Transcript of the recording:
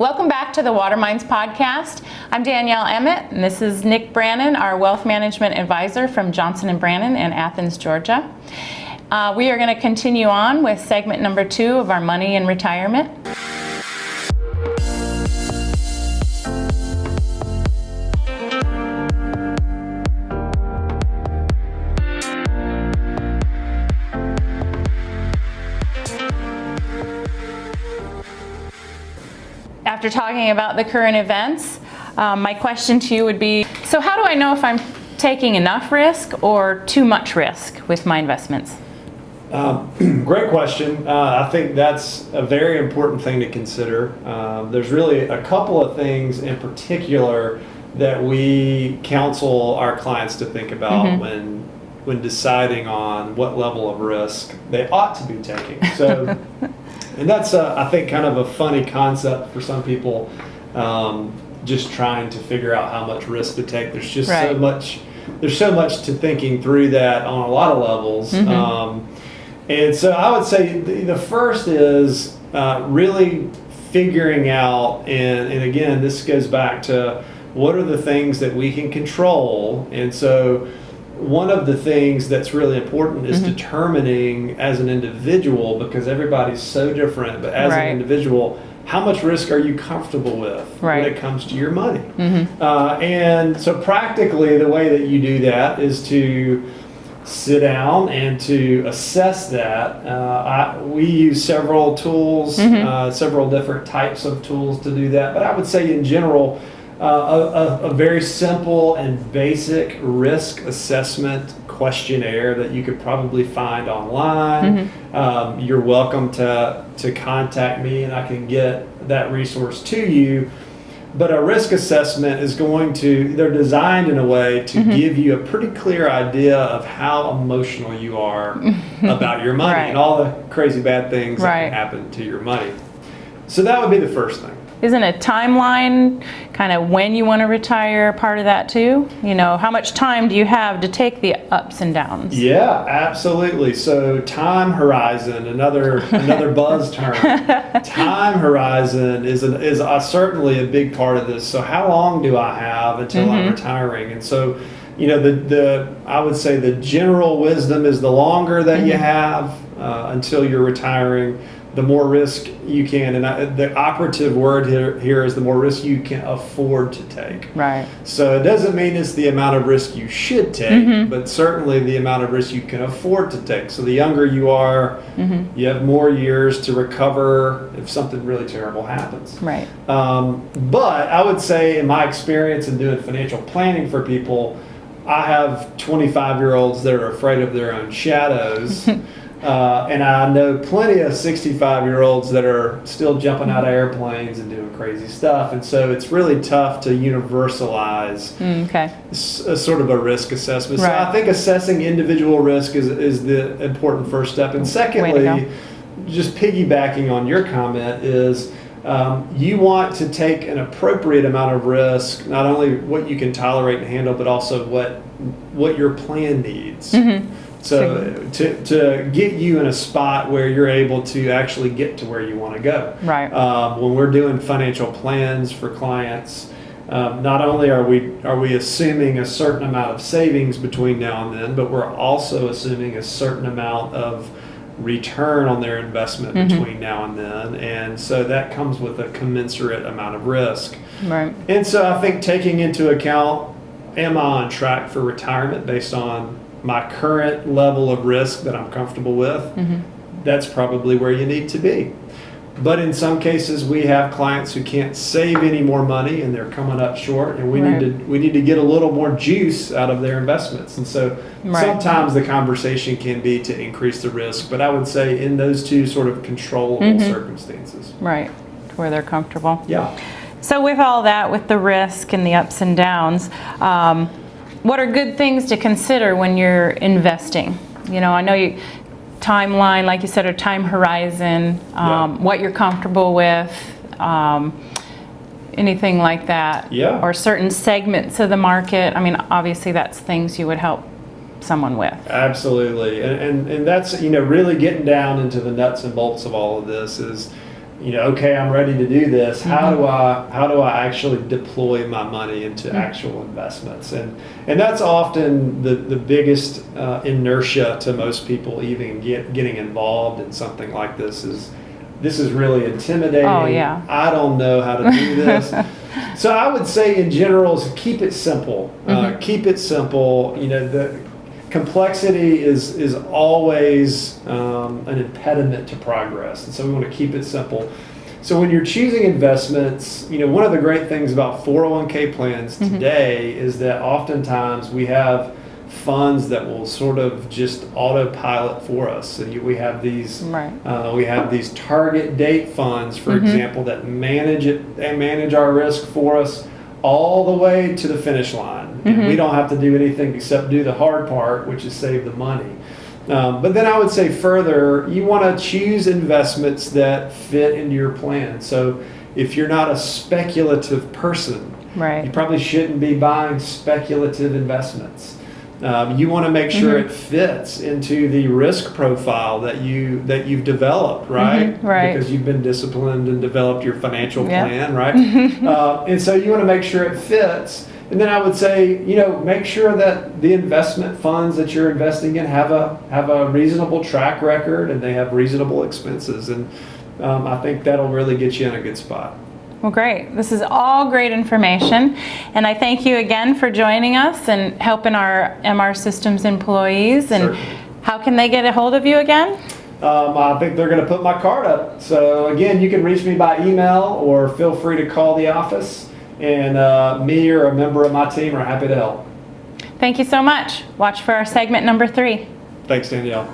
Welcome back to the Water Minds podcast. I'm Danielle Emmett, and this is Nick Brannen, our wealth management advisor from Johnson & Brannen in Athens, Georgia. We are going to continue on with segment number 2 of our money and retirement. After talking about the current events, my question to you would be, so how do I know if I'm taking enough risk or too much risk with my investments? Great question. I think that's a very important thing to consider. There's really a couple of things in particular that we counsel our clients to think about when deciding on what level of risk they ought to be taking. So, and that's, I think, kind of a funny concept for some people, just trying to figure out how much risk to take. There's just so much to thinking through that on a lot of levels. And so I would say the first is really figuring out, and again, this goes back to what are the things that we can control. And so one of the things that's really important is determining as an individual, because everybody's so different, but as an individual, how much risk are you comfortable with when it comes to your money? And so practically the way that you do that is to sit down and to assess that. We use several tools, several different types of tools to do that, but I would say in general, a very simple and basic risk assessment questionnaire that you could probably find online. You're welcome to contact me and I can get that resource to you. But a risk assessment is they're designed in a way to give you a pretty clear idea of how emotional you are about your money and all the crazy bad things that can happen to your money. So that would be the first thing. Isn't a timeline, kind of when you want to retire, part of that too? You know, how much time do you have to take the ups and downs? Yeah, absolutely. So time horizon, another buzz term. Time horizon is certainly a big part of this. So how long do I have until I'm retiring? And so, you know, I would say the general wisdom is the longer that you have until you're retiring, the more risk you can, and the operative word here is the more risk you can afford to take. Right. So it doesn't mean it's the amount of risk you should take, but certainly the amount of risk you can afford to take. So the younger you are, you have more years to recover if something really terrible happens. Right. But I would say, in my experience in doing financial planning for people, I have 25-year-olds that are afraid of their own shadows. And I know plenty of 65-year-olds that are still jumping out of airplanes and doing crazy stuff. And so it's really tough to universalize a sort of a risk assessment. So I think assessing individual risk is the important first step. And secondly, just piggybacking on your comment, is you want to take an appropriate amount of risk, not only what you can tolerate and handle, but also what your plan needs. So to get you in a spot where you're able to actually get to where you want to go. Right. When we're doing financial plans for clients, not only are we assuming a certain amount of savings between now and then, but we're also assuming a certain amount of return on their investment between now and then. And so that comes with a commensurate amount of risk. Right. And so I think taking into account, am I on track for retirement based on my current level of risk that I'm comfortable with, that's probably where you need to be. But in some cases, we have clients who can't save any more money and they're coming up short, and we need to get a little more juice out of their investments. And so sometimes the conversation can be to increase the risk, but I would say in those two sort of controllable circumstances. Right, where they're comfortable. Yeah. So with all that, with the risk and the ups and downs, what are good things to consider when you're investing? You know, I know timeline, like you said, or time horizon, what you're comfortable with, anything like that, or certain segments of the market. I mean, obviously that's things you would help someone with. Absolutely, and that's, you know, really getting down into the nuts and bolts of all of this is okay, I'm ready to do this. How do I actually deploy my money into actual investments? And that's often the biggest inertia to most people even getting involved in something like this is really intimidating. Oh, yeah. I don't know how to do this. So I would say in general is keep it simple. Keep it simple. The complexity is always an impediment to progress, and so we want to keep it simple. So when you're choosing investments, one of the great things about 401k plans today is that oftentimes we have funds that will sort of just autopilot for us. And we have these target date funds, for example, that manage our risk for us all the way to the finish line. And we don't have to do anything except do the hard part, which is save the money. But then I would say further, you want to choose investments that fit into your plan. So if you're not a speculative person, you probably shouldn't be buying speculative investments. You want to make sure it fits into the risk profile that you've developed, right? Because you've been disciplined and developed your financial plan, right? And so you want to make sure it fits. And then I would say, make sure that the investment funds that you're investing in have a reasonable track record and they have reasonable expenses. And I think that'll really get you in a good spot. Well, great. This is all great information. And I thank you again for joining us and helping our MR Systems employees. And certainly. How can they get a hold of you again? I think they're going to put my card up. So again, you can reach me by email or feel free to call the office. And me or a member of my team are happy to help. Thank you so much. Watch for our segment number 3. Thanks, Danielle.